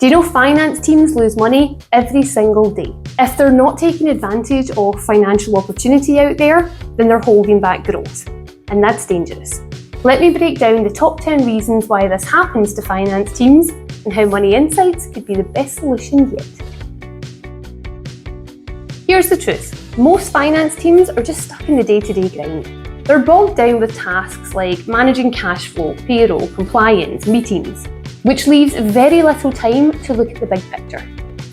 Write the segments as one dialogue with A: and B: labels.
A: Do you know finance teams lose money every single day? If they're not taking advantage of financial opportunity out there, then they're holding back growth. And that's dangerous. Let me break down the top 10 reasons why this happens to finance teams and how Money Insights could be the best solution yet. Here's the truth. Most finance teams are just stuck in the day-to-day grind. They're bogged down with tasks like managing cash flow, payroll, compliance, meetings, which leaves very little time to look at the big picture.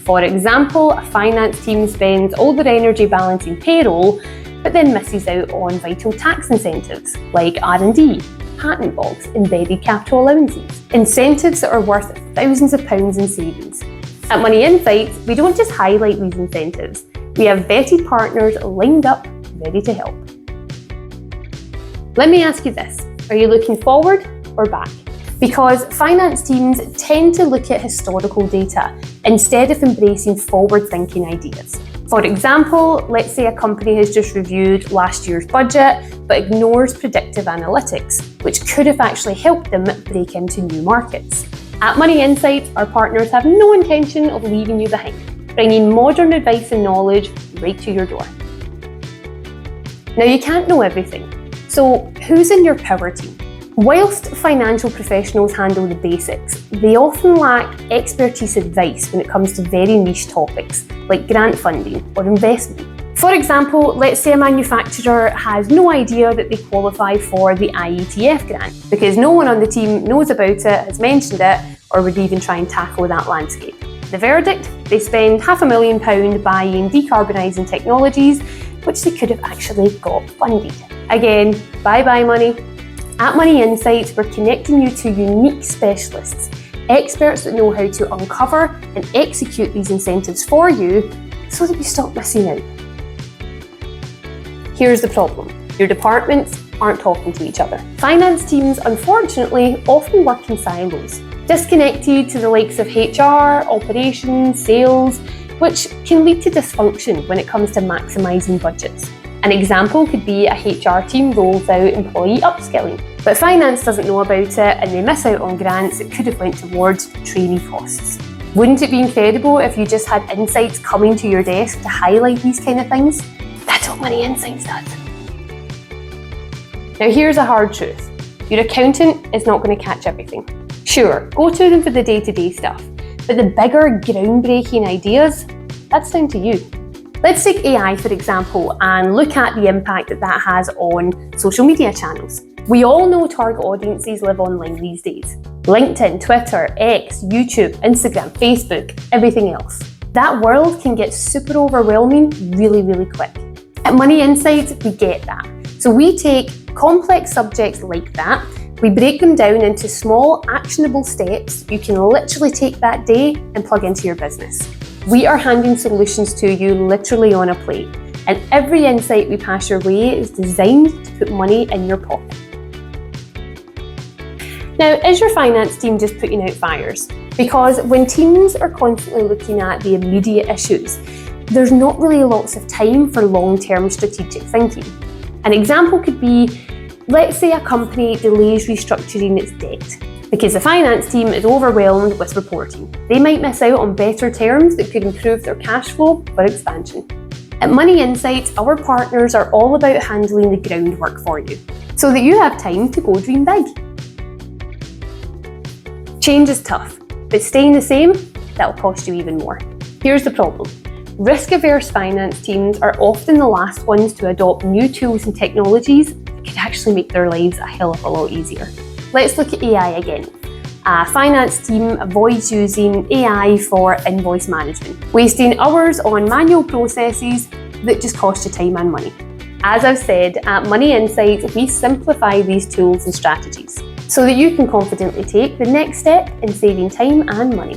A: For example, a finance team spends all their energy balancing payroll, but then misses out on vital tax incentives like R&D, patent box, embedded capital allowances, incentives that are worth thousands of pounds in savings. At Money Insights, we don't just highlight these incentives, we have vetted partners lined up, ready to help. Let me ask you this, are you looking forward or back? Because finance teams tend to look at historical data instead of embracing forward-thinking ideas. For example, let's say a company has just reviewed last year's budget but ignores predictive analytics, which could have actually helped them break into new markets. At Money Insights, our partners have no intention of leaving you behind, bringing modern advice and knowledge right to your door. Now, you can't know everything, so who's in your power team? Whilst financial professionals handle the basics, they often lack expertise advice when it comes to very niche topics like grant funding or investment. For example, let's say a manufacturer has no idea that they qualify for the IETF grant because no one on the team knows about it, has mentioned it, or would even try and tackle that landscape. The verdict? They spend £500,000 buying decarbonising technologies, which they could have actually got funded. Again, bye-bye money. At Money Insights, we're connecting you to unique specialists, experts that know how to uncover and execute these incentives for you so that you stop missing out. Here's the problem. Your departments aren't talking to each other. Finance teams, unfortunately, often work in silos, disconnected to the likes of HR, operations, sales, which can lead to dysfunction when it comes to maximising budgets. An example could be a HR team rolls out employee upskilling, but finance doesn't know about it and they miss out on grants that could have went towards trainee costs. Wouldn't it be incredible if you just had insights coming to your desk to highlight these kind of things? That's what Money Insights does. Now here's a hard truth. Your accountant is not going to catch everything. Sure, go to them for the day-to-day stuff, but the bigger, groundbreaking ideas, that's down to you. Let's take AI for example and look at the impact that has on social media channels. We all know target audiences live online these days. LinkedIn, Twitter, X, YouTube, Instagram, Facebook, everything else. That world can get super overwhelming really, really quick. At Money Insights, we get that. So we take complex subjects like that, we break them down into small, actionable steps you can literally take that day and plug into your business. We are handing solutions to you literally on a plate, and every insight we pass your way is designed to put money in your pocket. Now, is your finance team just putting out fires? Because when teams are constantly looking at the immediate issues, there's not really lots of time for long-term strategic thinking. An example could be, let's say a company delays restructuring its debt because the finance team is overwhelmed with reporting. They might miss out on better terms that could improve their cash flow for expansion. At Money Insights, our partners are all about handling the groundwork for you so that you have time to go dream big. Change is tough, but staying the same, that'll cost you even more. Here's the problem. Risk-averse finance teams are often the last ones to adopt new tools and technologies that could actually make their lives a hell of a lot easier. Let's look at AI again. A finance team avoids using AI for invoice management, wasting hours on manual processes that just cost you time and money. As I've said, at Money Insights, we simplify these tools and strategies so that you can confidently take the next step in saving time and money.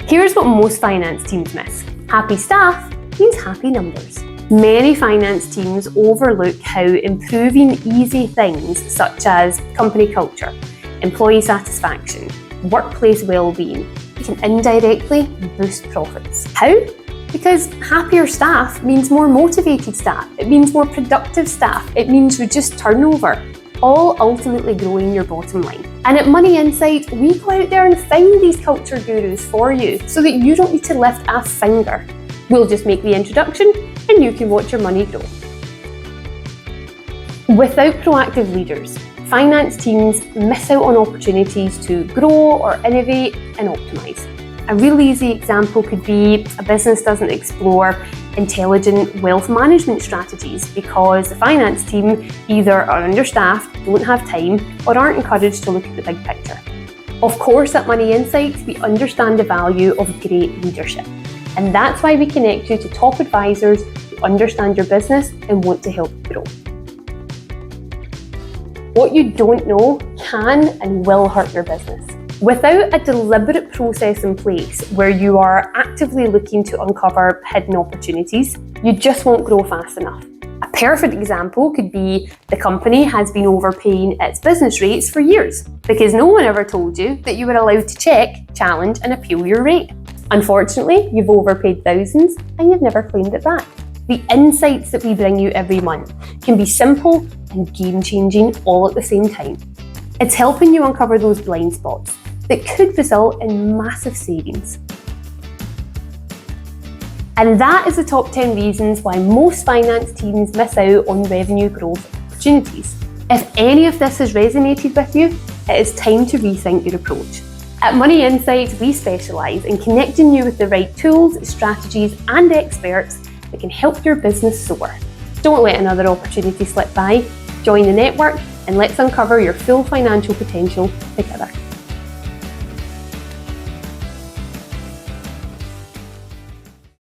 A: Here's what most finance teams miss. Happy staff means happy numbers. Many finance teams overlook how improving easy things such as company culture, employee satisfaction, workplace well-being can indirectly boost profits. How? Because happier staff means more motivated staff, it means more productive staff, it means reduced turnover, all ultimately growing your bottom line. And at Money Insight, we go out there and find these culture gurus for you so that you don't need to lift a finger. We'll just make the introduction and you can watch your money grow. Without proactive leaders, finance teams miss out on opportunities to grow or innovate and optimise. A really easy example could be a business doesn't explore intelligent wealth management strategies because the finance team either are understaffed, don't have time, or aren't encouraged to look at the big picture. Of course, at Money Insights, we understand the value of great leadership. And that's why we connect you to top advisors who understand your business and want to help you grow. What you don't know can and will hurt your business. Without a deliberate process in place where you are actively looking to uncover hidden opportunities, you just won't grow fast enough. A perfect example could be the company has been overpaying its business rates for years because no one ever told you that you were allowed to check, challenge and appeal your rate. Unfortunately, you've overpaid thousands and you've never claimed it back. The insights that we bring you every month can be simple and game-changing all at the same time. It's helping you uncover those blind spots that could result in massive savings. And that is the top 10 reasons why most finance teams miss out on revenue growth opportunities. If any of this has resonated with you, it is time to rethink your approach. At Money Insights, we specialise in connecting you with the right tools, strategies and experts that can help your business soar. Don't let another opportunity slip by. Join the network and let's uncover your full financial potential together.